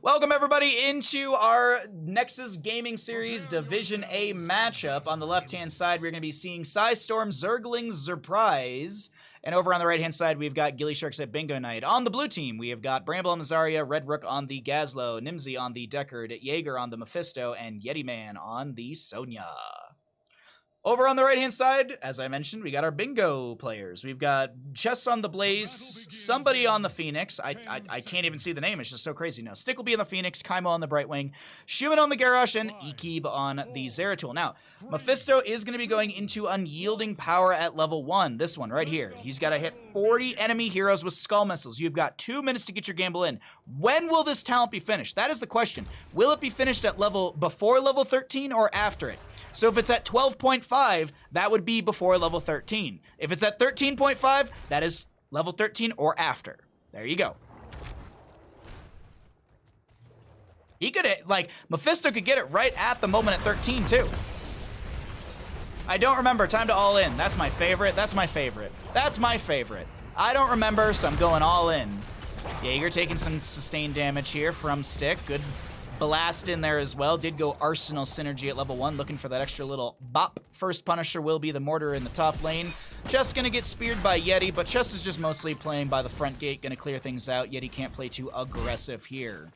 Welcome everybody into our Nexus Gaming Series Division A matchup. On the left-hand side, we're going to be seeing PSISTORM, Zergling, Zurprise. And over on the right-hand side, we've got gillyShark at Bingo Night. On the blue team, we have got Bramble on the Zarya, Red Rook on the Gazlo, Nimsy on the Deckard, Jaeger on the Mephisto, and Yeti Man on the Sonya. Over on the right-hand side, as I mentioned, we got our bingo players. We've got Chess on the Blaze, somebody on the Phoenix. I can't even see the name. It's just so crazy now. Stick will be on the Phoenix, Kaimo on the Brightwing, Schumann on the Garrosh, and Ikib on the Zeratul. Now, Mephisto is going to be going into Unyielding Power at level 1. This one right here. He's got to hit 40 enemy heroes with Skull Missiles. You've got 2 minutes to get your gamble in. When will this talent be finished? That is the question. Will it be finished at before level 13 or after it? So if it's at 12.5, that would be before level 13. If it's at 13.5, that is level 13 or after. There you go. He could, Mephisto could get it right at the moment at 13, too. I don't remember. Time to all in. That's my favorite. That's my favorite. That's my favorite. I don't remember, so I'm going all in. Jaeger taking some sustained damage here from Stick. Good blast in there as well. Did go Arsenal synergy at level 1, looking for that extra little bop. First Punisher will be the Mortar in the top lane. Chess gonna get speared by Yeti, but Chess is just mostly playing by the front gate, gonna clear things out. Yeti can't play too aggressive here.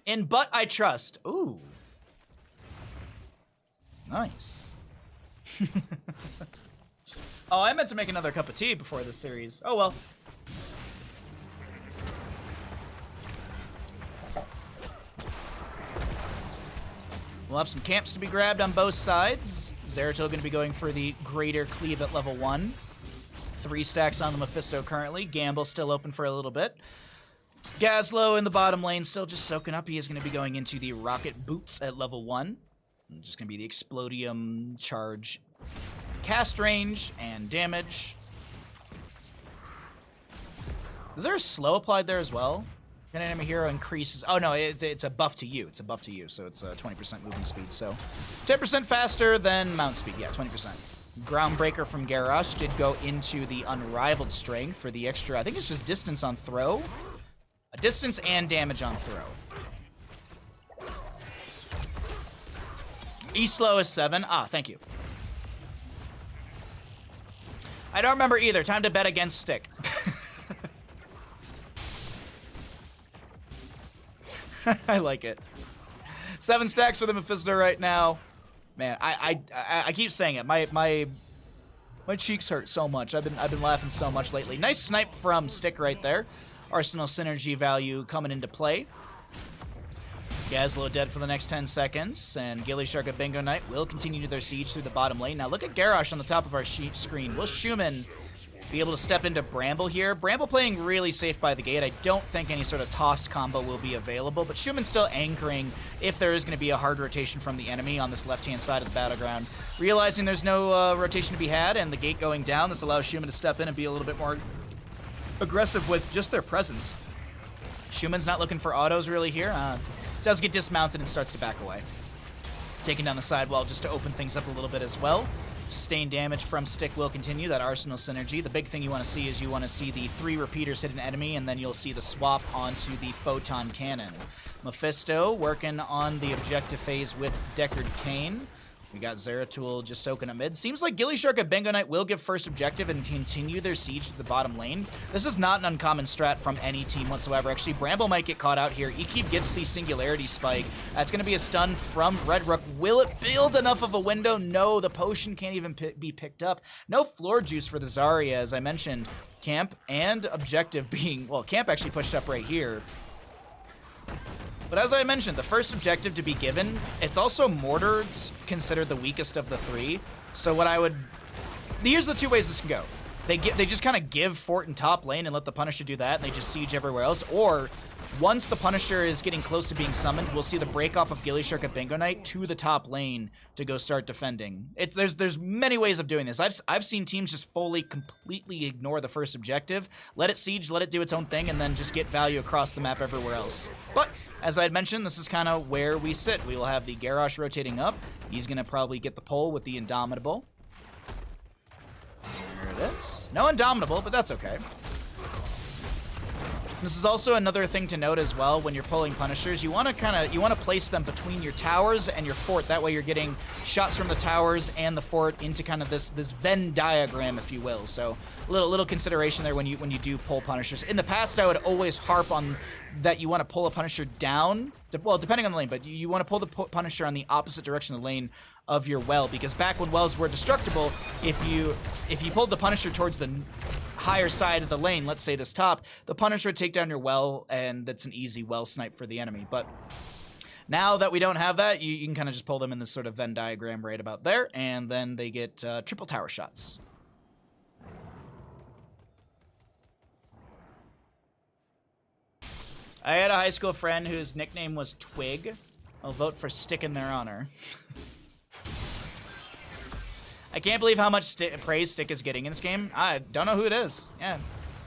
In But I Trust. Ooh. Nice. Oh, I meant to make another cup of tea before this series. Oh, well. We'll have some camps to be grabbed on both sides. Zeratul going to be going for the Greater Cleave at level 1. 3 stacks on the Mephisto currently. Gamble still open for a little bit. Gazlo in the bottom lane still just soaking up. He is going to be going into the Rocket Boots at level 1. Just going to be the Explodium charge. Cast range and damage. Is there a slow applied there as well? An enemy hero increases. Oh no, it's a buff to you. It's a buff to you, so it's 20% movement speed. So 10% faster than mount speed. Yeah, 20%. Groundbreaker from Garrosh did go into the Unrivaled Strength for the extra. I think it's just distance on throw. A distance and damage on throw. E-slow is 7. Ah, thank you. I don't remember either. Time to bet against Stick. I like it. 7 stacks for the Mephisto right now. Man, I keep saying it. My cheeks hurt so much. I've been laughing so much lately. Nice snipe from Stick right there. Arsenal synergy value coming into play. Gazlo dead for the next 10 seconds, and gillyShark at Bingo Night will continue their siege through the bottom lane. Now look at Garrosh on the top of our screen. Will Schumann be able to step into Bramble here? Bramble playing really safe by the gate. I don't think any sort of toss combo will be available, but Schumann still anchoring if there is going to be a hard rotation from the enemy on this left-hand side of the battleground. Realizing there's no rotation to be had and the gate going down, this allows Schumann to step in and be a little bit more aggressive with just their presence. Schumann's not looking for autos really here. Does get dismounted and starts to back away. Taking down the sidewall just to open things up a little bit as well. Sustained damage from Stick will continue, that Arsenal synergy. The big thing you want to see is you want to see the 3 repeaters hit an enemy, and then you'll see the swap onto the Photon Cannon. Mephisto working on the objective phase with Deckard Cain. We got Zeratul just soaking up mid. Seems like gillyShark at Bingo Night will give first objective and continue their siege to the bottom lane. This is not an uncommon strat from any team whatsoever. Actually, Bramble might get caught out here. Ikib gets the Singularity Spike. That's going to be a stun from Red Rook. Will it build enough of a window? No, the potion can't even be picked up. No floor juice for the Zarya, as I mentioned. Camp and objective being... Well, Camp actually pushed up right here. But as I mentioned, the first objective to be given, it's also Mortar's considered the weakest of the 3. So what I would... Here's the 2 ways this can go. They just kind of give Fort in top lane and let the Punisher do that, and they just siege everywhere else. Or, once the Punisher is getting close to being summoned, we'll see the break off of gillyShark at Bingo Night to the top lane to go start defending. There's many ways of doing this. I've seen teams just completely ignore the first objective, let it siege, let it do its own thing, and then just get value across the map everywhere else. But, as I had mentioned, this is kind of where we sit. We will have the Garrosh rotating up. He's going to probably get the pull with the Indomitable. There it punishes. No Indomitable, but that's okay. This is also another thing to note as well when you're pulling Punishers. You want to place them between your towers and your fort. That way you're getting shots from the towers and the fort into kind of this Venn diagram, if you will. So little consideration there when you do pull Punishers. In the past, I would always harp on that you want to pull a Punisher down. Well, depending on the lane, but you want to pull the Punisher on the opposite direction of the lane of your well, because back when wells were destructible, if you pulled the Punisher towards the higher side of the lane, let's say this top, the Punisher would take down your well, and that's an easy well snipe for the enemy. But now that we don't have that, you can kind of just pull them in this sort of Venn diagram right about there, and then they get triple tower shots. I had a high school friend whose nickname was Twig. I'll vote for Stick in their honor. I can't believe how much praise Stick is getting in this game. I don't know who it is. Yeah.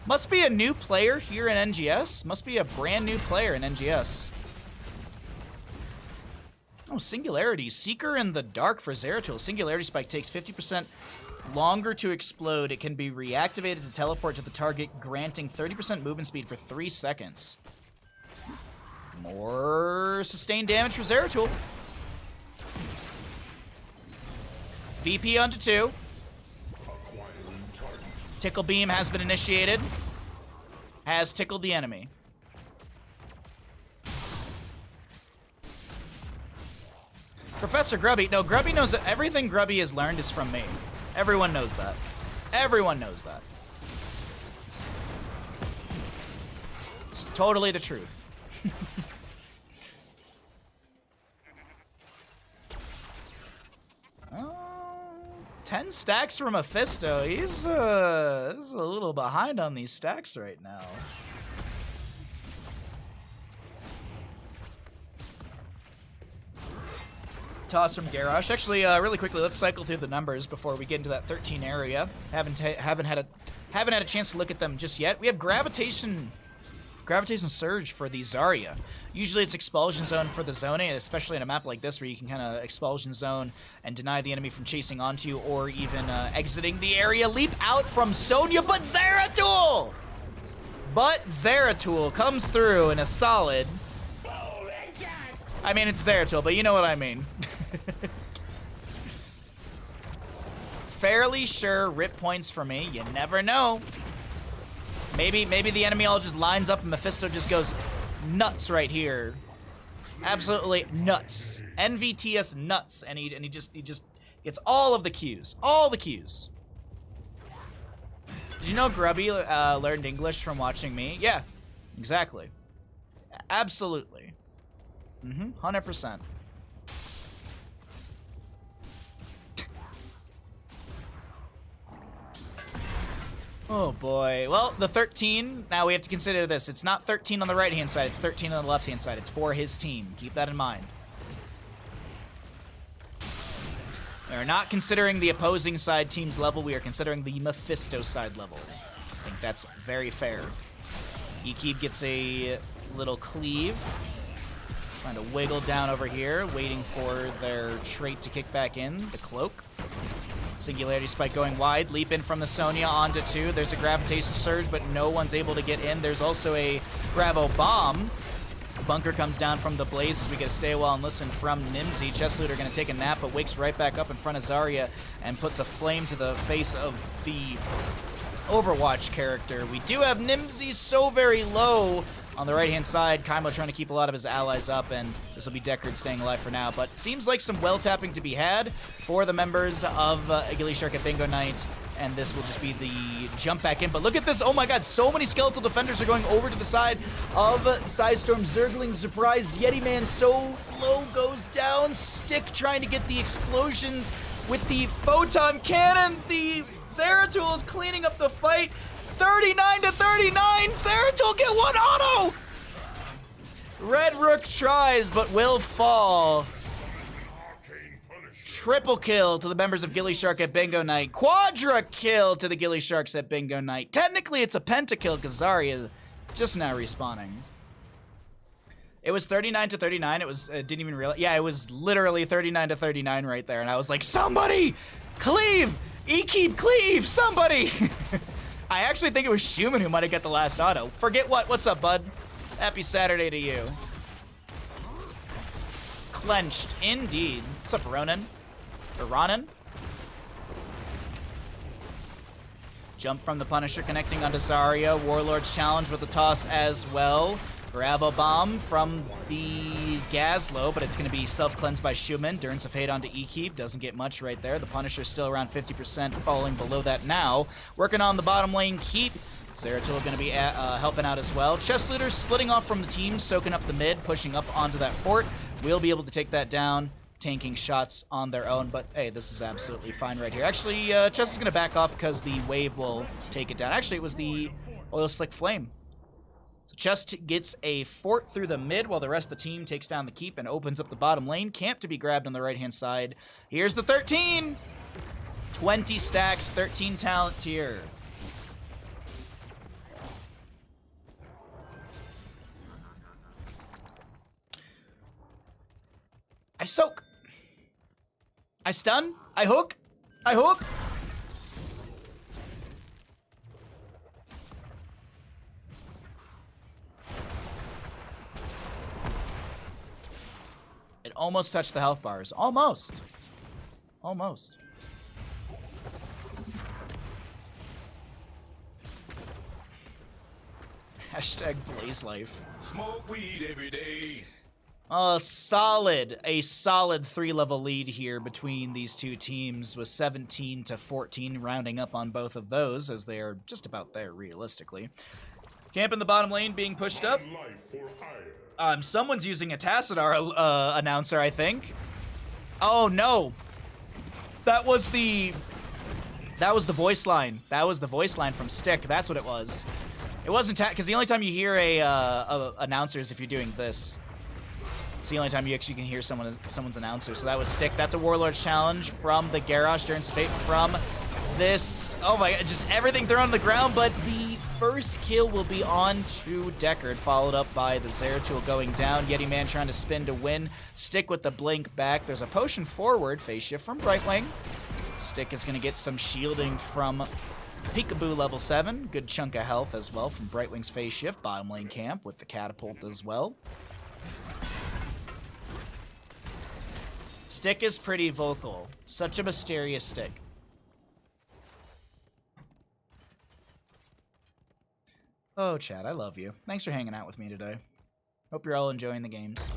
Must be a new player here in NGS. Must be a brand new player in NGS. Oh, Singularity. Seeker in the dark for Zeratul. Singularity Spike takes 50% longer to explode. It can be reactivated to teleport to the target, granting 30% movement speed for 3 seconds. More sustained damage for Zeratul. VP onto 2. Tickle Beam has been initiated. Has tickled the enemy. Professor Grubby. No, Grubby knows that everything Grubby has learned is from me. Everyone knows that. Everyone knows that. It's totally the truth. 10 stacks from Mephisto. He's a little behind on these stacks right now. Toss from Garrosh. Actually, really quickly, let's cycle through the numbers before we get into that 13 area. Haven't had a chance to look at them just yet. We have Gravitation Surge for the Zarya. Usually it's Expulsion Zone for the Zone, especially in a map like this where you can kind of Expulsion Zone and deny the enemy from chasing onto you or even exiting the area. Leap out from Sonya, but Zeratul! Comes through in a solid... I mean, it's Zeratul, but you know what I mean. Fairly sure rip points for me. You never know. Maybe the enemy all just lines up and Mephisto just goes nuts right here. Absolutely nuts. NVTS nuts. And he just gets all of the Qs. All the Qs. Did you know Grubby learned English from watching me? Yeah, exactly. Absolutely. 100%. Oh boy. Well, the 13, now we have to consider this. It's not 13 on the right-hand side, it's 13 on the left-hand side. It's for his team. Keep that in mind. We are not considering the opposing side team's level, we are considering the Mephisto side level. I think that's very fair. Ekib gets a little cleave. Trying to wiggle down over here, waiting for their trait to kick back in, the cloak. Singularity Spike going wide, leap in from the Sonya onto 2. There's a Gravitation Surge, but no one's able to get in. There's also a Gravo Bomb. Bunker comes down from the Blaze as we get a stay while and listen from Nimsy. Chesslooter gonna take a nap, but wakes right back up in front of Zarya and puts a flame to the face of the Overwatch character. We do have Nimsy so very low on the right-hand side. Kaimo trying to keep a lot of his allies up, and this will be Deckard staying alive for now. But seems like some well-tapping to be had for the members of gillyShark at Bingo Night, and this will just be the jump back in. But look at this. Oh my god, so many skeletal defenders are going over to the side of PSISTORM. Zergling, Zurprise, Yeti Man so low goes down. Stick trying to get the explosions with the photon cannon. The Zeratul is cleaning up the fight. 39 to 39. Zeratul get one auto. Red Rook tries, but will fall. Triple kill to the members of gillyShark at Bingo Night. Quadra kill to the gillySharks at Bingo Night. Technically, it's a pentakill because Zarya just now respawning. It was 39 to 39. It was didn't even realize. Yeah, it was literally 39 to 39 right there, and I was like, somebody cleave E-keep cleave, somebody! I actually think it was Schumann who might have got the last auto. Forget what? What's up, bud? Happy Saturday to you. Clenched, indeed. What's up, Ronan? Or Ronan? Jump from the Punisher connecting onto Zarya. Warlord's challenge with the toss as well. Bravo bomb from the Gazlo, but it's going to be self-cleansed by Schumann. Durance of Fate onto E-keep. Doesn't get much right there. The Punisher's still around 50%, falling below that now. Working on the bottom lane keep. Zeratul going to be helping out as well. Chest Looter splitting off from the team, soaking up the mid, pushing up onto that fort. We'll be able to take that down, tanking shots on their own, but hey, this is absolutely fine right here. Actually, Chest is going to back off because the wave will take it down. Actually, it was the Oil Slick Flame. So Chest gets a fort through the mid while the rest of the team takes down the keep and opens up the bottom lane. Camp to be grabbed on the right-hand side. Here's the 13! 20 stacks, 13 talent tier. I soak. I stun. I hook. I hook. It almost touched the health bars. Almost. Almost. Hashtag Blaze Life. Smoke weed every day. A solid 3-level lead here between these two teams with 17 to 14, rounding up on both of those as they are just about there realistically. Camp in the bottom lane being pushed up. Someone's using a Tassadar announcer, I think. Oh no, that was the voice line. That was the voice line from Stick. That's what it was. It wasn't because the only time you hear a announcer is if you're doing this. It's the only time you actually can hear someone's announcer. So that was Stick. That's a Warlord's challenge from the Garrosh. Durance of Fate from this. Oh my god, just everything thrown on the ground. But the first kill will be on to Deckard, followed up by the Zeratul going down. Yeti Man trying to spin to win. Stick with the blink back. There's a potion forward. Phase shift from Brightwing. Stick is going to get some shielding from Peekaboo level 7. Good chunk of health as well from Brightwing's phase shift. Bottom lane camp with the catapult as well. Stick is pretty vocal. Such a mysterious Stick. Oh, Chad, I love you. Thanks for hanging out with me today. Hope you're all enjoying the games.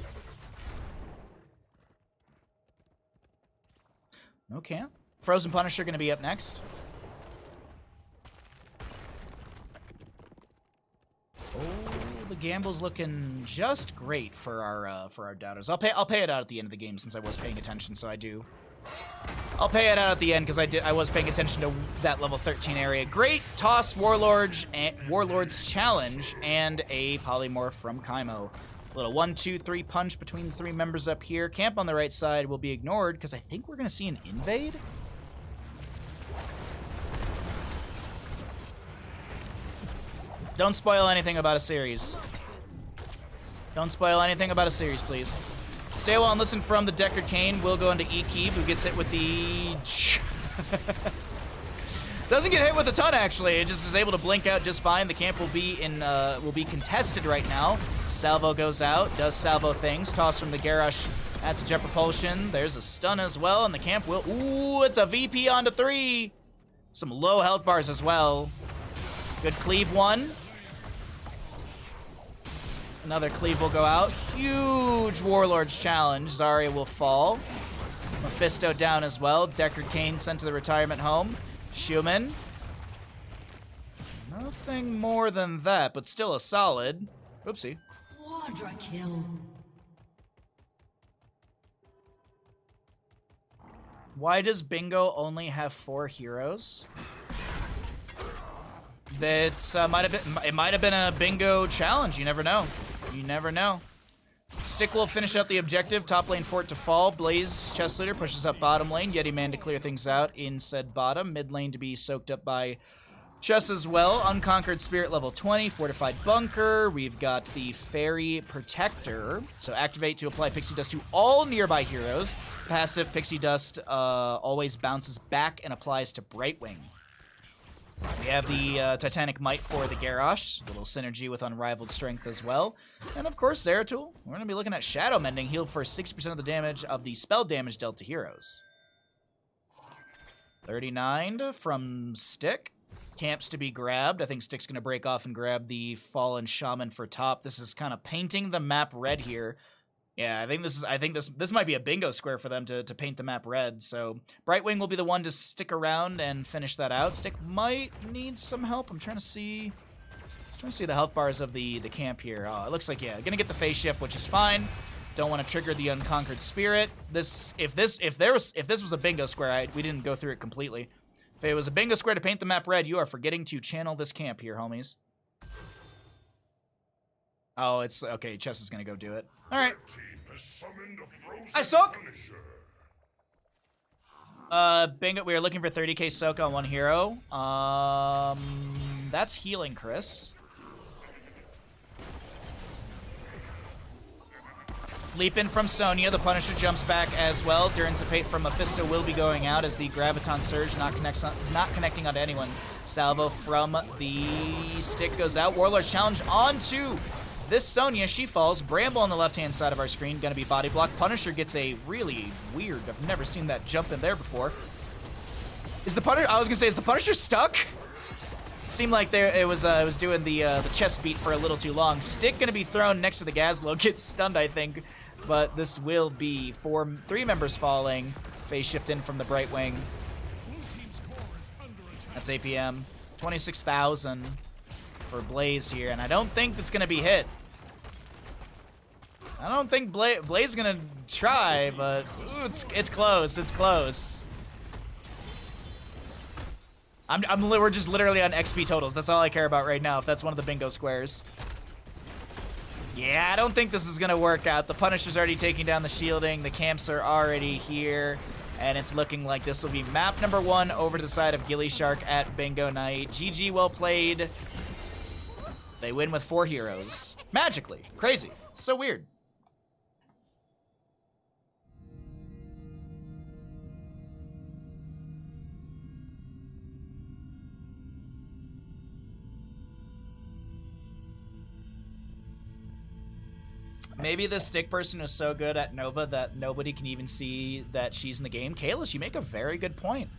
No camp. Frozen Punisher going to be up next. Oh, the gamble's looking just great for our doubters. I'll pay it out at the end of the game since I was paying attention, so I do. I'll pay it out at the end because I was paying attention to that level 13 area. Great toss Warlord's challenge and a polymorph from Kaimo. Little 1-2-3 punch between the three members up here. Camp on the right side will be ignored because I think we're gonna see an invade. Don't spoil anything about a series. Don't spoil anything about a series, please. Stay well and listen from the Deckard Kane. Will go into E-keep, who gets hit with the... Doesn't get hit with a ton, actually. It just is able to blink out just fine. The camp will be contested right now. Salvo goes out, does salvo things. Toss from the Garrosh. That's a jet propulsion. There's a stun as well, and the camp will... Ooh, it's a VP onto 3. Some low health bars as well. Good cleave one. Another cleave will go out. Huge Warlord's challenge. Zarya will fall. Mephisto down as well. Deckard Kane sent to the retirement home. Schumann. Nothing more than that, but still a solid. Oopsie. Quadra kill. Why does Bingo only have 4 heroes? That's it might have been a Bingo challenge. You never know. You never know. Stick will finish out the objective. Top lane fort to fall. Blaze chest leader pushes up bottom lane. Yeti Man to clear things out in said bottom. Mid lane to be soaked up by Chess as well. Unconquered Spirit level 20. Fortified Bunker. We've got the Fairy Protector. So activate to apply Pixie Dust to all nearby heroes. Passive Pixie Dust always bounces back and applies to Brightwing. We have the Titanic Might for the Garrosh. A little synergy with Unrivaled Strength as well. And of course, Zeratul. We're going to be looking at Shadow Mending. Heal for 60% of the damage of the spell damage dealt to heroes. 39 from Stick. Camps to be grabbed. I think Stick's going to break off and grab the Fallen Shaman for top. This is kind of painting the map red here. Yeah, I think this might be a bingo square for them to paint the map red. So Brightwing will be the one to stick around and finish that out. Stick might need some help. I'm trying to see the health bars of the camp here. Oh, it looks like, yeah, gonna get the phase shift, which is fine. Don't want to trigger the Unconquered Spirit. If this was a bingo square, we didn't go through it completely. If it was a bingo square to paint the map red, you are forgetting to channel this camp here, homies. Oh, it's okay. Chess is gonna go do it. All right. I suck. Bingo. We are looking for 30k soak on one hero. That's healing, Chris. Leap in from Sonya. The Punisher jumps back as well. Durance of Fate from Mephisto will be going out as the Graviton Surge not connecting onto anyone. Salvo from the Stick goes out. Warlord's Challenge onto this Sonya. She falls. Bramble on the left-hand side of our screen. Gonna be body blocked. Punisher gets a really weird. I've never seen that jump in there before. Is the Punisher? I was gonna say, is the Punisher stuck? Seemed like it was doing the chest beat for a little too long. Stick gonna be thrown next to the Gazlo. Gets stunned, I think. But this will be 3 members falling. Phase shift in from the Brightwing. That's APM. 26,000 for Blaze here, and I don't think that's gonna be hit. I don't think Blaze is gonna try, but ooh, it's close. It's close. We're just literally on XP totals. That's all I care about right now. If that's one of the bingo squares. Yeah, I don't think this is gonna work out. The Punisher's already taking down the shielding. The camps are already here. And it's looking like this will be map number 1 over to the side of gillyShark at Bingo Night. GG, well played. They win with 4 heroes. Magically. Crazy. So weird. Maybe the Stick person was so good at Nova that nobody can even see that she's in the game. Kalis, you make a very good point.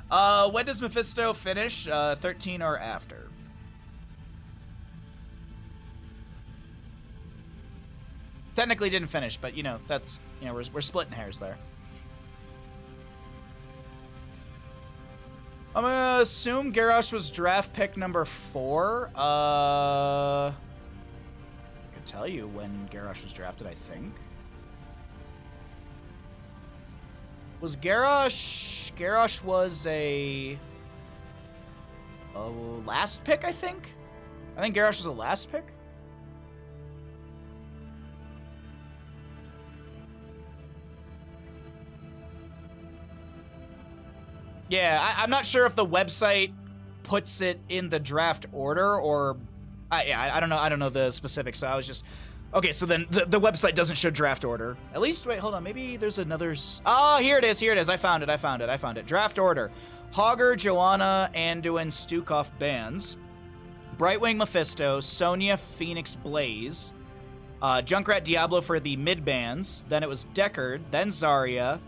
When does Mephisto finish? 13 or after? Technically didn't finish, but you know, that's, you know, we're splitting hairs there. I'm gonna assume Garrosh was draft pick number 4. Tell you when Garrosh was drafted, I think. Was Garrosh was a last pick, I think? I think Garrosh was a last pick. Yeah, I'm not sure if the website puts it in the draft order or I don't know. I don't know the specifics. So I was just okay. So then the website doesn't show draft order. At least wait, hold on. Maybe there's another. Oh, here it is. Here it is. I found it. Draft order: Hogger, Joanna, Anduin, Stukov bands, Brightwing, Mephisto, Sonya, Phoenix, Blaze, Junkrat, Diablo for the mid bands. Then it was Deckard. Then Zarya,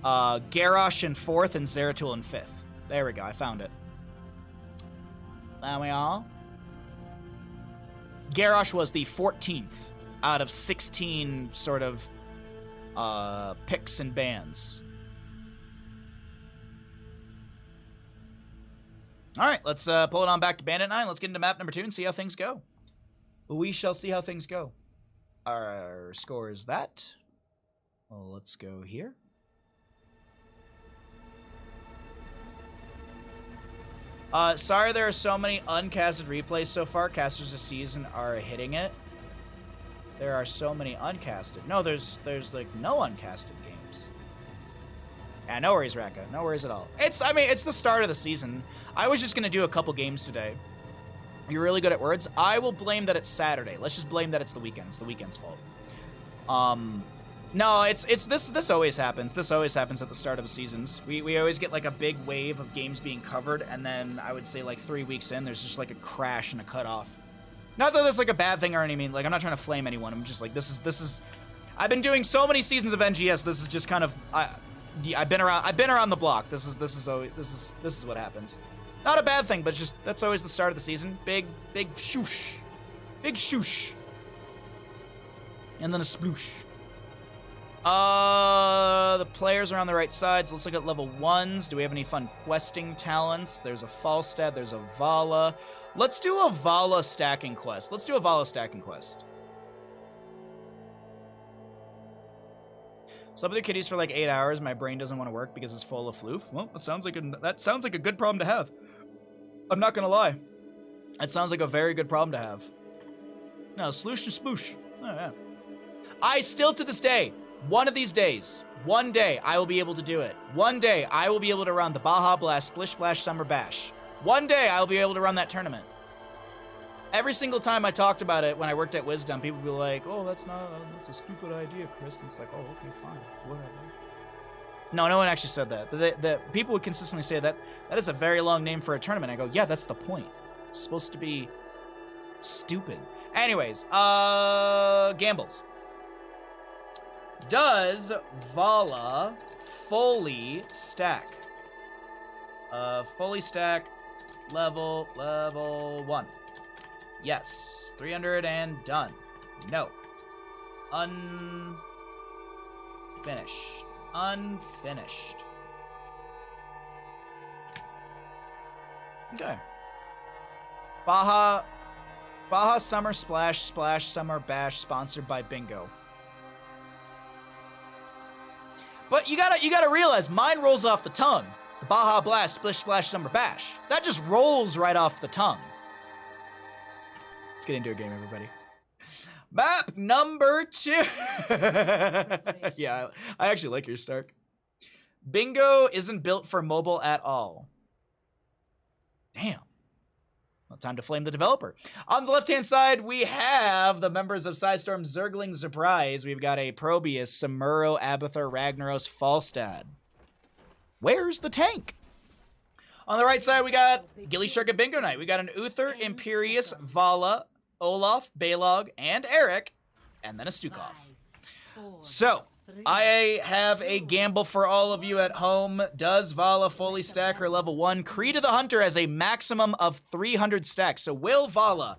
Garrosh in 4th, and Zeratul in 5th. There we go. I found it. There we are. Garrosh was the 14th out of 16 sort of picks and bans. All right, let's pull it on back to Bandit 9. Let's get into map number 2 and see how things go. We shall see how things go. Our score is that. Well, let's go here. Sorry there are so many uncasted replays so far. Casters this season are hitting it. There are so many uncasted. No, there's like no uncasted games. Yeah, no worries, Raka. No worries at all. I mean, it's the start of the season. I was just gonna do a couple games today. You're really good at words. I will blame that it's Saturday. Let's just blame that it's the weekend. It's the weekend's fault. No, it's this always happens. This always happens at the start of the seasons. We always get like a big wave of games being covered, and then I would say like 3 weeks in, there's just like a crash and a cutoff. Not that that's like a bad thing or anything. Like, I'm not trying to flame anyone. I'm just like, this is. I've been doing so many seasons of NGS. This is just kind of. I've been around the block. This is what happens. Not a bad thing, but just that's always the start of the season. Big shoosh. Big shoosh. And then a sploosh. The players are on the right sides. Let's look at level 1s. Do we have any fun questing talents? There's a Falstad, there's a Vala. Let's do a Vala stacking quest. Slept with your kitties for like 8 hours. My brain doesn't want to work because it's full of floof. Well, that sounds like a good problem to have. I'm not gonna lie. That sounds like a very good problem to have. No, sloosh and sploosh. Oh, yeah. I still, to this day, one of these days, one day, I will be able to do it. One day, I will be able to run the Baja Blast Splish Splash Summer Bash. One day, I will be able to run that tournament. Every single time I talked about it when I worked at Wisdom, people would be like, oh, that's a stupid idea, Chris. And it's like, oh, okay, fine, whatever. No, no one actually said that. The people would consistently say that is a very long name for a tournament. I go, yeah, that's the point. It's supposed to be stupid. Anyways, gambles. Does Vala fully stack? Fully stack level 1. Yes. 300 and done. No. Unfinished. Okay. Baja Summer Splash Summer Bash sponsored by Bingo. But you gotta realize mine rolls off the tongue. The Baja Blast Splish Splash Summer Bash. That just rolls right off the tongue. Let's get into a game, everybody. Map number 2. Yeah, I actually like your Stark. Bingo isn't built for mobile at all. Damn. Well, time to flame the developer. On the left-hand side, we have the members of PSISTORM, Zergling, Zurprise. We've got a Probius, Samuro, Abathur, Ragnaros, Falstad. Where's the tank? On the right side, we got gillyShark and Bingo Night. We got an Uther, Imperius, Vala, Olaf, Balog, and Eric, and then a Stukov. So, I have a gamble for all of you at home. Does Vala fully stack her level 1? Creed of the Hunter has a maximum of 300 stacks. So will Vala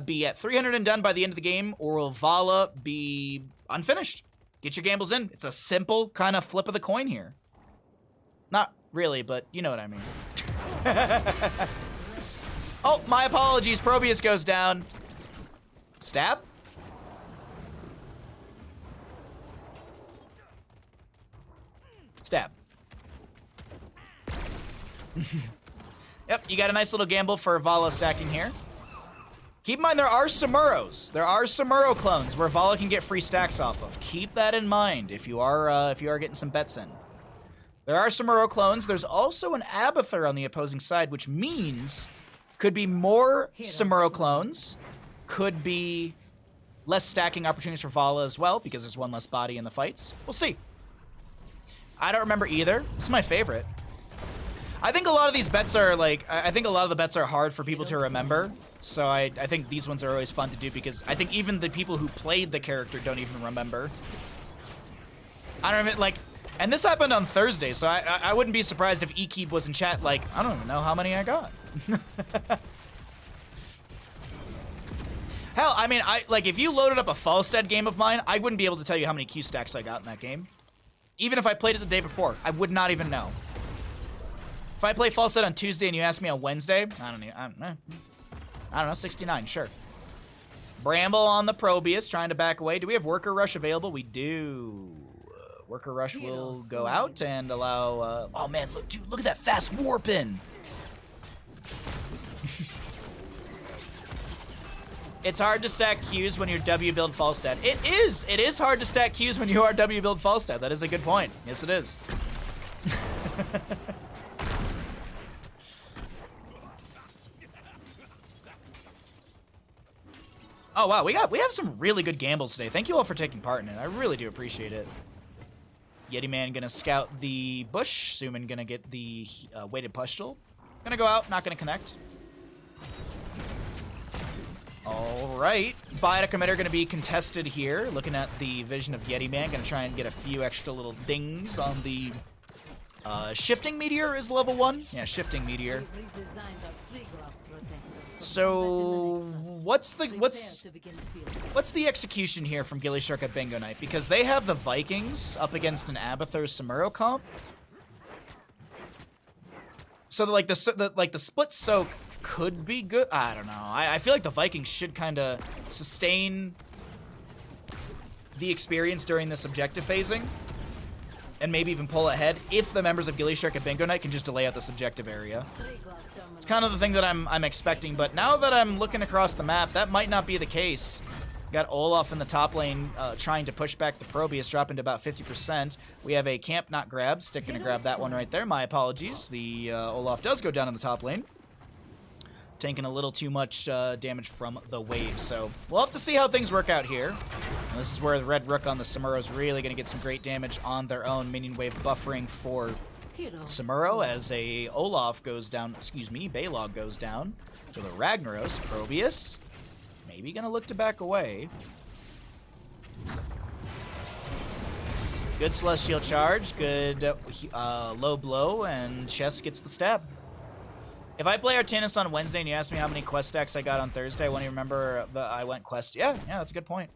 be at 300 and done by the end of the game, or will Vala be unfinished? Get your gambles in. It's a simple kind of flip of the coin here. Not really, but you know what I mean. Oh, my apologies. Probius goes down. Stab? Stab. Yep, you got a nice little gamble for Vala stacking here. Keep in mind, there are Samuros. There are Samuro clones where Vala can get free stacks off of. Keep that in mind if you are getting some bets in. There are Samuro clones. There's also an Abathur on the opposing side, which means could be more Samuro clones. Could be less stacking opportunities for Vala as well, because there's one less body in the fights. We'll see. I don't remember either. This is my favorite. I think a lot of these bets are like, I think a lot of the bets are hard for people to remember. So I think these ones are always fun to do because I think even the people who played the character don't even remember. I don't even, like, and this happened on Thursday, so I wouldn't be surprised if Ekeep was in chat like, I don't even know how many I got. Hell, I mean, like, if you loaded up a Falstad game of mine, I wouldn't be able to tell you how many Q stacks I got in that game. Even if I played it the day before, I would not even know. If I play Falstad on Tuesday and you ask me on Wednesday, I don't know, 69, sure. Bramble on the Probius, trying to back away. Do we have Worker Rush available? We do. Worker Rush will go out and allow, oh man, look, dude, look at that fast warping. It's hard to stack Qs when you're W build Falstad. It is hard to stack Qs when you are W build Falstad. That is a good point. Yes, it is. Oh wow, we have some really good gambles today. Thank you all for taking part in it. I really do appreciate it. Yeti Man gonna scout the bush. Suman gonna get the weighted pustule. Gonna go out, not gonna connect. All right, Biotic Emitter gonna be contested here. Looking at the vision of Yeti Man, gonna try and get a few extra little dings on the Shifting Meteor is level 1. Yeah, Shifting Meteor. So what's the execution here from gillyShark at Bingo Night? Because they have the Vikings up against an Abathur Samuro comp. So the split soak could be good. I don't know. I feel like the Vikings should kind of sustain the experience during this objective phasing, and maybe even pull ahead if the members of gillyShark at Bingo Night can just delay out this objective area. It's kind of the thing that I'm expecting, but now that I'm looking across the map, that might not be the case. Got Olaf in the top lane trying to push back the Probius, dropping to about 50%. We have a camp not grab. Stick gonna grab that one right there. My apologies. The Olaf does go down in the top lane. Taking a little too much damage from the wave, so we'll have to see how things work out here. And this is where the Red Rook on the Samuro is really going to get some great damage on their own. Minion wave buffering for Samuro as a Olaf goes down, excuse me, Balog goes down to the Ragnaros. Probius maybe going to look to back away. Good Celestial Charge, good low blow, and Chess gets the stab. If I play Artanis on Wednesday and you ask me how many quest stacks I got on Thursday, I won't even remember that I went quest. Yeah, that's a good point.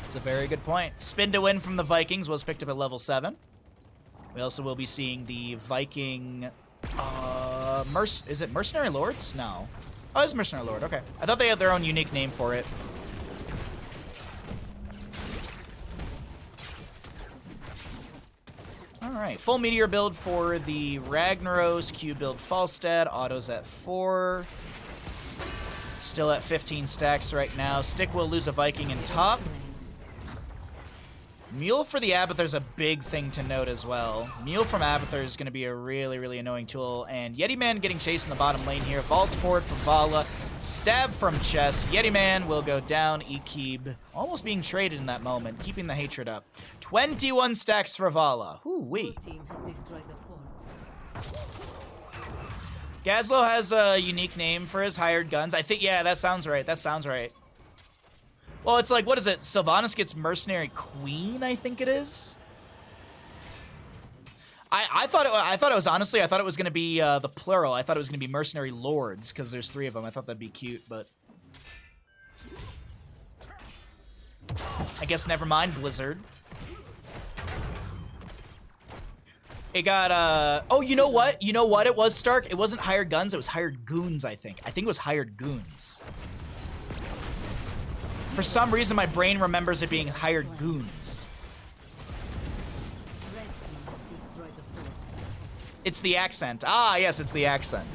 It's a very good point. Spin to win from the Vikings was picked up at level 7. We also will be seeing the Viking... is it Mercenary Lords? No. Oh, it's Mercenary Lord. Okay. I thought they had their own unique name for it. Alright, full Meteor build for the Ragnaros, Q build Falstad, autos at 4. Still at 15 stacks right now. Stick will lose a Viking in top. Mule for the Abathur is a big thing to note as well. Mule from Abathur is going to be a really, really annoying tool. And Yeti Man getting chased in the bottom lane here. Vault forward from Vala. Stab from Chess. Yeti Man will go down. Ekib almost being traded in that moment, keeping the hatred up. 21 stacks for Vala. Ooh-wee. Gazlo has a unique name for his hired guns. I think, yeah, that sounds right. That sounds right. Well, it's like, what is it? Sylvanas gets Mercenary Queen, I think it is. I thought it was honestly, I thought it was gonna be the plural. I thought it was gonna be Mercenary Lords because there's 3 of them. I thought that'd be cute, but I guess never mind, Blizzard. It got oh, you know what? You know what it was, Stark? It wasn't hired guns. It was hired goons. I think it was hired goons. For some reason, my brain remembers it being hired goons. It's the accent. Ah, yes, it's the accent.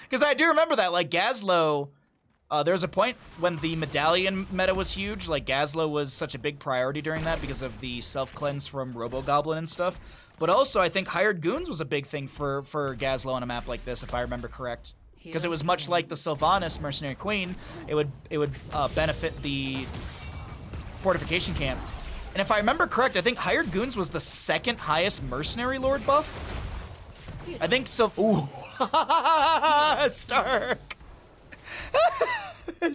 Because I do remember that, like, Gazlo, there was a point when the medallion meta was huge, like, Gazlo was such a big priority during that because of the self-cleanse from Robo-Goblin and stuff. But also, I think hired goons was a big thing for Gazlo on a map like this, if I remember correct. Because it was much like the Sylvanas Mercenary Queen, it would benefit the fortification camp. And if I remember correct, I think hired goons was the 2nd highest Mercenary Lord buff. I think so. Ooh, Stark.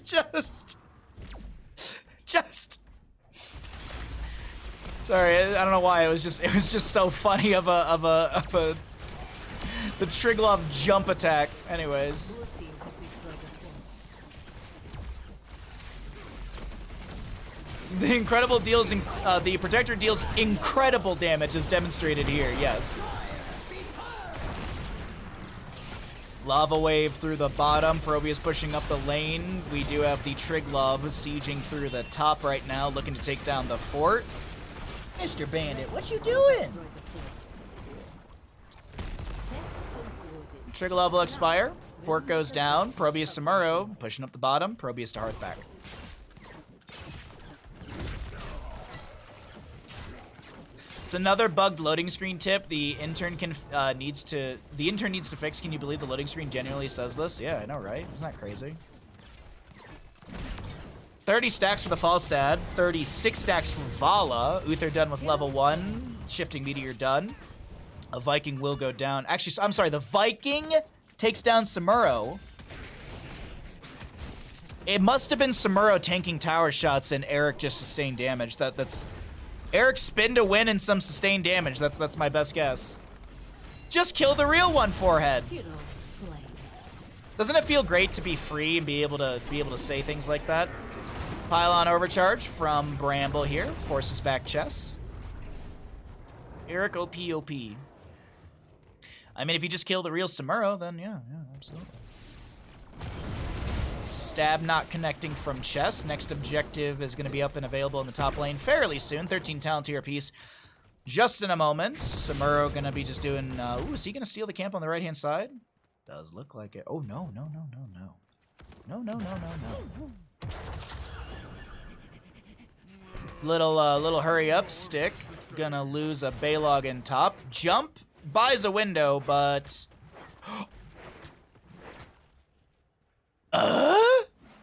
just. Sorry, I don't know why. It was just so funny of a. The Triglav jump attack. Anyways. The incredible deals, the Protector deals incredible damage as demonstrated here, yes. Lava wave through the bottom. Probius pushing up the lane. We do have the Triglav sieging through the top right now, looking to take down the fort. Mr. Bandit, what you doing? Triglav will expire. Fort goes down. Probius Samuro pushing up the bottom. Probius to Hearthback. It's another bugged loading screen tip. The intern needs to fix. Can you believe the loading screen genuinely says this? Yeah, I know, right? Isn't that crazy? 30 stacks for the Falstad. 36 stacks from Vala. Uther done with level 1. Shifting Meteor done. A Viking will go down. Actually, I'm sorry. The Viking takes down Samuro. It must have been Samuro tanking tower shots and Eric just sustained damage. That's Eric spin to win and some sustained damage. That's my best guess. Just kill the real one, forehead. Doesn't it feel great to be free and be able to say things like that? Pylon overcharge from Bramble here. Forces back chess. Eric OP. I mean, if you just kill the real Samuro, then yeah, absolutely. Stab not connecting from chess. Next objective is going to be up and available in the top lane fairly soon. 13 talent tier piece just in a moment. Samuro going to be just doing... ooh, is he going to steal the camp on the right-hand side? Does look like it. Oh, no. Little hurry up stick. Gonna lose a Baylog in top. Jump. Buys a window, but...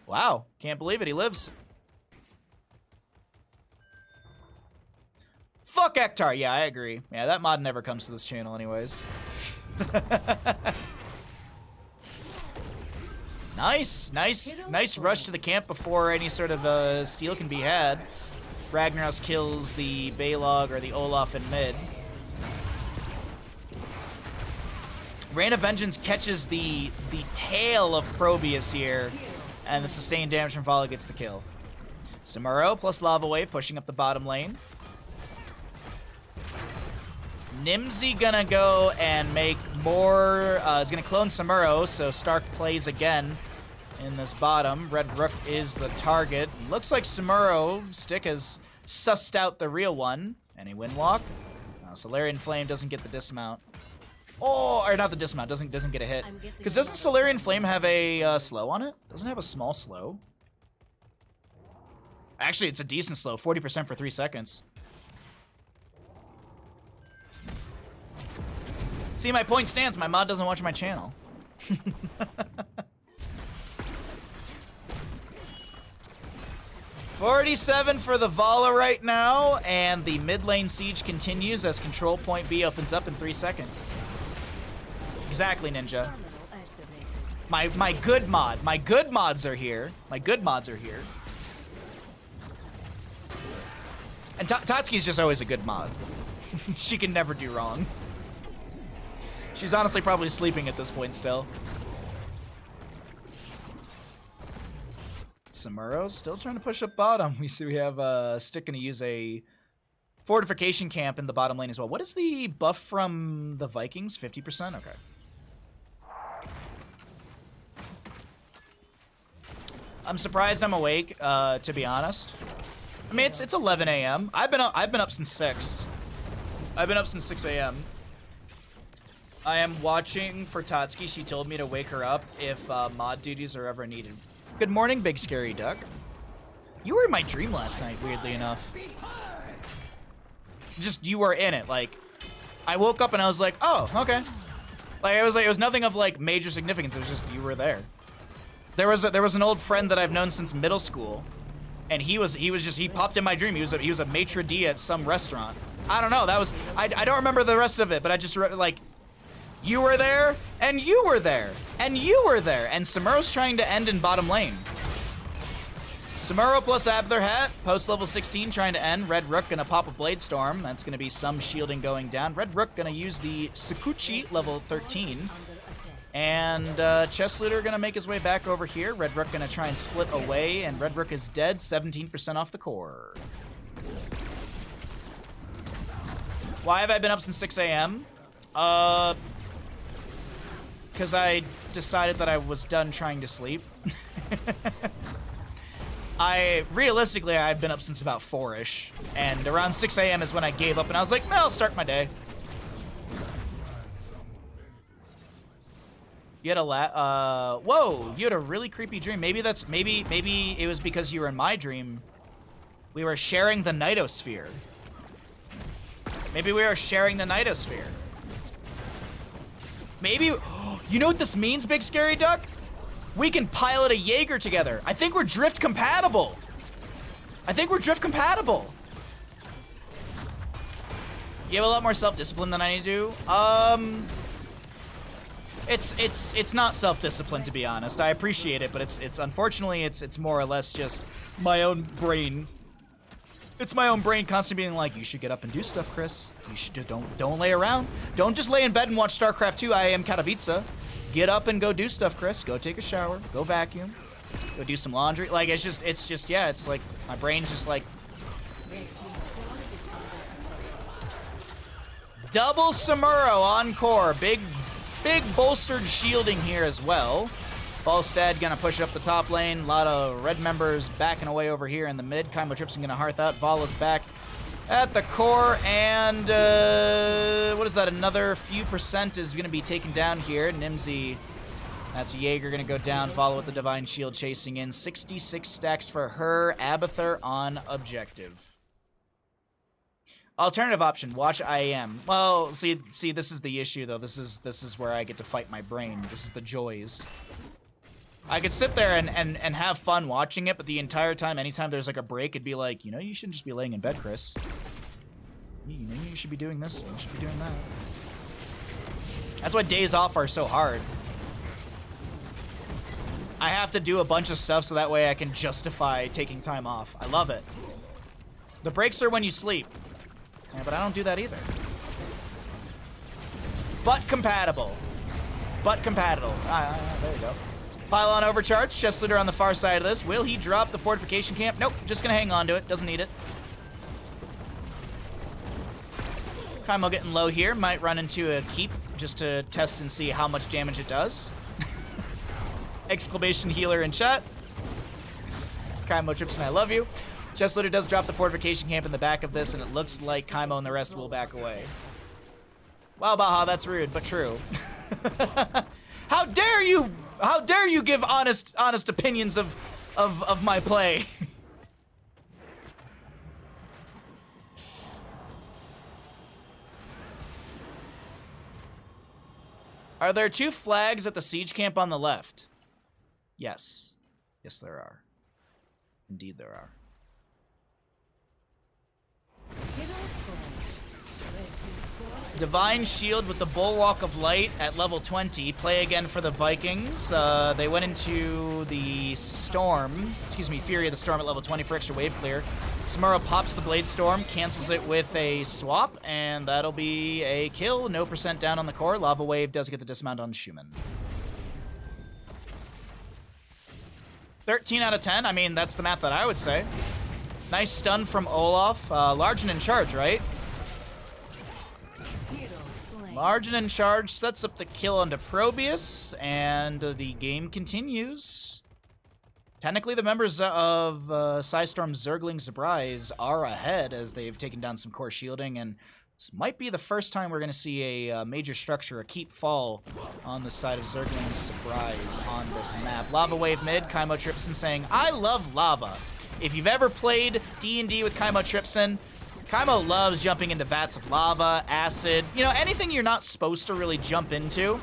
Wow. Can't believe it. He lives. Fuck Ektar. Yeah, I agree. Yeah, that mod never comes to this channel anyways. Nice rush to the camp before any sort of steal can be had. Ragnaros kills the Baylog or the Olaf in mid. Rain of Vengeance catches the tail of Probius here, and the sustained damage from Vala gets the kill. Samuro plus Lava Wave pushing up the bottom lane. Nimsy gonna go and make more, is gonna clone Samuro, so Stark plays again in this bottom. Red Rook is the target. Looks like Samuro, Stick has sussed out the real one. Any windwalk? Solarian Flame doesn't get the dismount. Oh, or not the dismount, doesn't get a hit. Because doesn't Solarian Flame have a slow on it? Doesn't it have a small slow? Actually, it's a decent slow, 40% for 3 seconds. See, my point stands. My mod doesn't watch my channel. 47 for the Vala right now, and the mid lane siege continues as control point B opens up in 3 seconds. Exactly, Ninja. My good mod. My good mods are here. My good mods are here. And Tatsuki's just always a good mod. She can never do wrong. She's honestly probably sleeping at this point still. Samuro's still trying to push up bottom. We see we have Stick gonna use a fortification camp in the bottom lane as well. What is the buff from the Vikings? 50%? Okay. I'm surprised I'm awake, to be honest. I mean, it's 11 a.m. I've been up since 6. I've been up since 6 a.m. I am watching for Tatsuki. She told me to wake her up if mod duties are ever needed. Good morning, big scary duck. You were in my dream last night, weirdly enough. Just, you were in it. Like, I woke up and I was like, oh, okay. Like, it was nothing of like major significance. It was just, you were there. There was an old friend that I've known since middle school, and he popped in my dream. He was a maitre d' at some restaurant. I don't know. That was, I don't remember the rest of it, but I just like, you were there, and you were there, and you were there, and Samuro's trying to end in bottom lane. Samuro plus Abther Hat, post level 16 trying to end. Red Rook gonna pop a Blade Storm. That's gonna be some shielding going down. Red Rook gonna use the Tsukuchi, level 13. And Chest Looter gonna make his way back over here. Red Rook gonna try and split away, and Red Rook is dead, 17% off the core. Why have I been up since 6 a.m.? Because I decided that I was done trying to sleep. Realistically, I've been up since about 4-ish, and around 6 a.m. is when I gave up, and I was like, well, I'll start my day. You had a whoa, you had a really creepy dream. Maybe it was because you were in my dream. We were sharing the Nightosphere. Maybe we are sharing the Nightosphere. Maybe, you know what this means, Big Scary Duck? We can pilot a Jaeger together. I think we're drift compatible. I think we're drift compatible. You have a lot more self-discipline than I do. It's not self-discipline, to be honest. I appreciate it, but it's unfortunately it's more or less just my own brain. It's my own brain constantly being like, you should get up and do stuff, Chris. You should don't lay around. Don't just lay in bed and watch StarCraft 2. I am Katowice. Get up and go do stuff, Chris. Go take a shower. Go vacuum. Go do some laundry. Like it's just yeah. It's like my brain's just like. Double Samuro on core. Big bolstered shielding here as well. Falstad gonna push up the top lane. A lot of red members backing away over here in the mid. Kaimo Tripson gonna hearth out. Vala's back at the core. And what is that? Another few percent is gonna be taken down here. Nimsy, that's Jaeger gonna go down. Vala with the Divine Shield chasing in. 66 stacks for her. Abathur on objective. Alternative option, watch IAM. Well, see, this is the issue though. This is where I get to fight my brain. This is the joys. I could sit there and have fun watching it, but the entire time, anytime there's like a break, it'd be like, you know, you shouldn't just be laying in bed, Chris. You know, you should be doing this. You should be doing that. That's why days off are so hard. I have to do a bunch of stuff so that way I can justify taking time off. I love it. The breaks are when you sleep. Yeah, but I don't do that either. But compatible. But compatible. There you go. Pylon overcharge. Chest leader on the far side of this. Will he drop the fortification camp? Nope. Just gonna hang on to it. Doesn't need it. Kaimo getting low here. Might run into a keep just to test and see how much damage it does. Exclamation healer in chat. Kaimo Tripson, I love you. Chest leader does drop the fortification camp in the back of this, and it looks like Kaimo and the rest will back away. Wow, Baha, that's rude, but true. How dare you? How dare you give honest opinions of my play? Are there 2 flags at the siege camp on the left? Yes. Yes, there are. Indeed, there are. Divine Shield with the Bulwark of Light at level 20. Play again for the Vikings. They went into the Storm. Excuse me, Fury of the Storm at level 20 for extra wave clear. Samuro pops the Blade Storm, cancels it with a swap, and that'll be a kill. No percent down on the core. Lava Wave does get the dismount on Schumann. 13 out of 10. I mean, that's the math that I would say. Nice stun from Olaf. Largen in charge, right? Largen in charge sets up the kill onto Probius, and the game continues. Technically, the members of PSISTORM Zergling Zurprise are ahead as they've taken down some core shielding, and this might be the first time we're going to see a major structure, a keep fall on the side of Zergling Zurprise on this map. Lava Wave mid, Kaimo Tripson saying, I love lava. If you've ever played D&D with Kaimo Tripson, Kaimo loves jumping into vats of lava, acid, you know, anything you're not supposed to really jump into.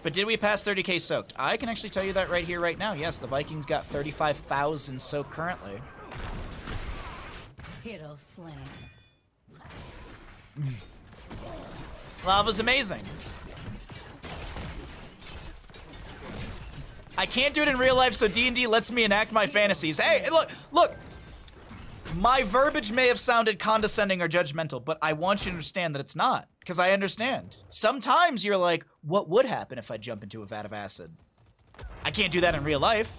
But did we pass 30k soaked? I can actually tell you that right here, right now. Yes, the Vikings got 35,000 soaked currently. Hero slain. Lava's amazing. I can't do it in real life, so D&D lets me enact my fantasies. Hey, look. My verbiage may have sounded condescending or judgmental, but I want you to understand that it's not, because I understand. Sometimes you're like, what would happen if I jump into a vat of acid? I can't do that in real life,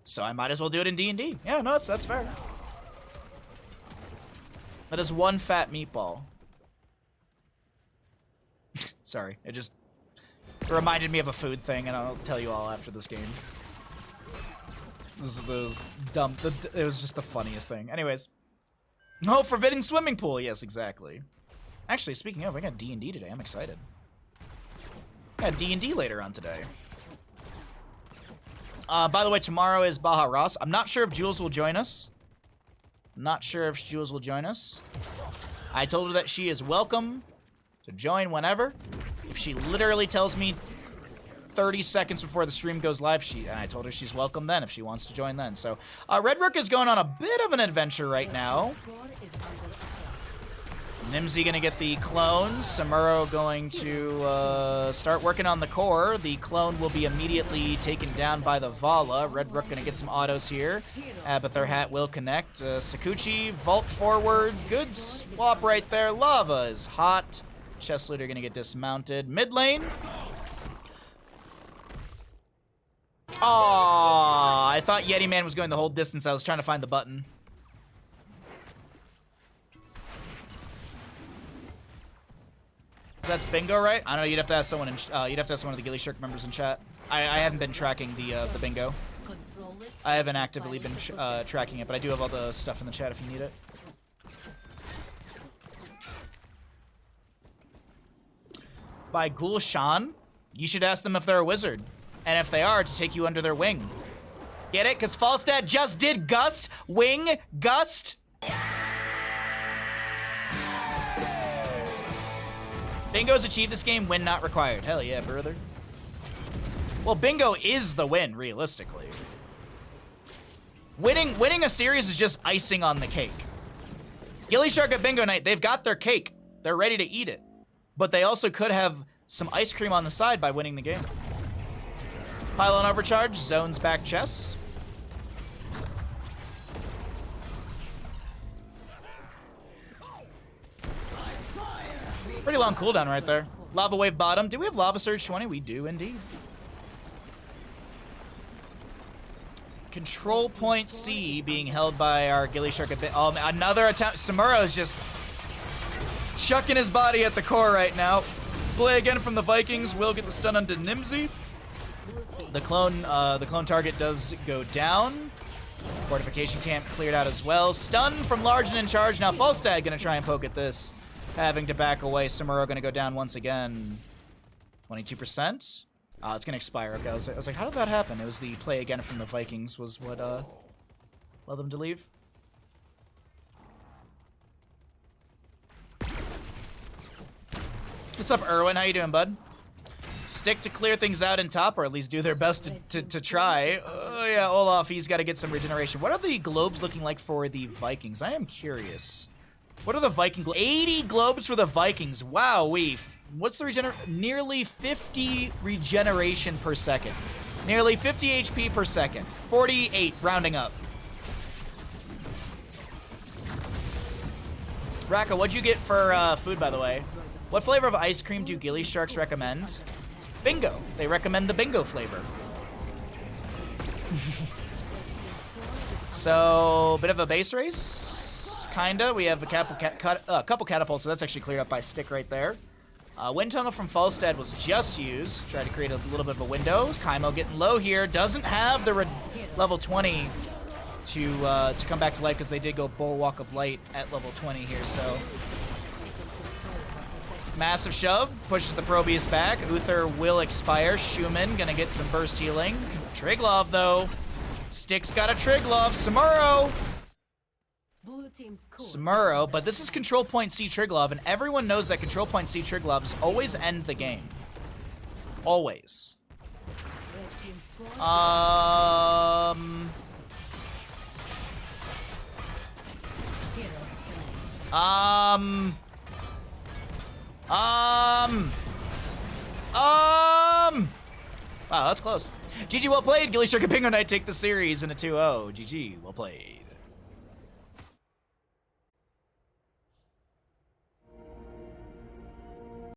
so I might as well do it in D&D. Yeah, no, that's fair. That is one fat meatball. Sorry, it reminded me of a food thing, and I'll tell you all after this game. This was dumb. It was just the funniest thing. Anyways. Oh, forbidden swimming pool. Yes, exactly. Actually, speaking of, I got D&D today. I'm excited. I got D&D later on today. By the way, tomorrow is Baha Ross. I'm not sure if Jules will join us. Not sure if Jules will join us. I told her that she is welcome to join whenever. If she literally tells me 30 seconds before the stream goes live, and I told her she's welcome then if she wants to join then. So Red Rook is going on a bit of an adventure right now. Nimsy gonna get the clone. Samuro going to start working on the core. The clone will be immediately taken down by the Vala. Red Rook gonna get some autos here. Abathur Hat will connect. Sakuchi, vault forward. Good swap right there. Lava is hot. Chest Leader gonna get dismounted. Mid lane. Aww, I thought Yeti Man was going the whole distance. I was trying to find the button. That's bingo, right? I don't know. You'd have to ask someone. You'd have to ask one of the gillyShark members in chat. I haven't been tracking the bingo. I haven't actively been tracking it, but I do have all the stuff in the chat if you need it. By Gulshan, you should ask them if they're a wizard, and if they are, to take you under their wing. Get it? Because Falstad just did Gust, Wing, Gust. Bingo's achieved this game, win not required. Hell yeah, brother. Well, bingo is the win, realistically. Winning a series is just icing on the cake. gillyShark at bingo night, they've got their cake. They're ready to eat it. But they also could have some ice cream on the side by winning the game. Pylon overcharge, zones back chess. Pretty long cooldown right there. Lava Wave bottom. Do we have Lava Surge 20? We do indeed. Control point C being held by our gillyShark a bit. Oh, another attempt. Samuro is just chucking his body at the core right now. Play again from the Vikings. Will get the stun onto Nimsy. The clone target does go down. Fortification camp cleared out as well. Stun from Large and in charge. Now Falstad gonna try and poke at this. Having to back away. Samuro gonna go down once again. 22%. It's gonna expire. Okay, I was like, how did that happen? It was the play again from the Vikings was what led them to leave. What's up, Erwin? How you doing, bud? Stick to clear things out in top, or at least do their best to try. Oh yeah, Olaf, he's got to get some regeneration. What are the globes looking like for the Vikings? I am curious. What are the Viking globes? 80 globes for the Vikings. Wow, what's the regeneration? Nearly 50 regeneration per second. Nearly 50 HP per second. 48, rounding up. Raka, what'd you get for food, by the way? What flavor of ice cream do gillySharks recommend? Bingo. They recommend the bingo flavor. So, bit of a base race. Kinda. We have a couple catapults, so that's actually cleared up by Stick right there. Wind Tunnel from Falstad was just used. Tried to create a little bit of a window. Kaimo getting low here. Doesn't have the level 20 to come back to life because they did go Bulwark of Light at level 20 here, so. Massive shove. Pushes the Probius back. Uther will expire. Schumann gonna get some burst healing. Triglov, though. Stick's got a Triglov. Samuro! Samuro, but this is Control Point C Triglov, and everyone knows that Control Point C Triglovs always end the game. Always. Wow, that's close. GG, well played. gillyShark and Bingo Knight take the series in a 2-0. GG, well played.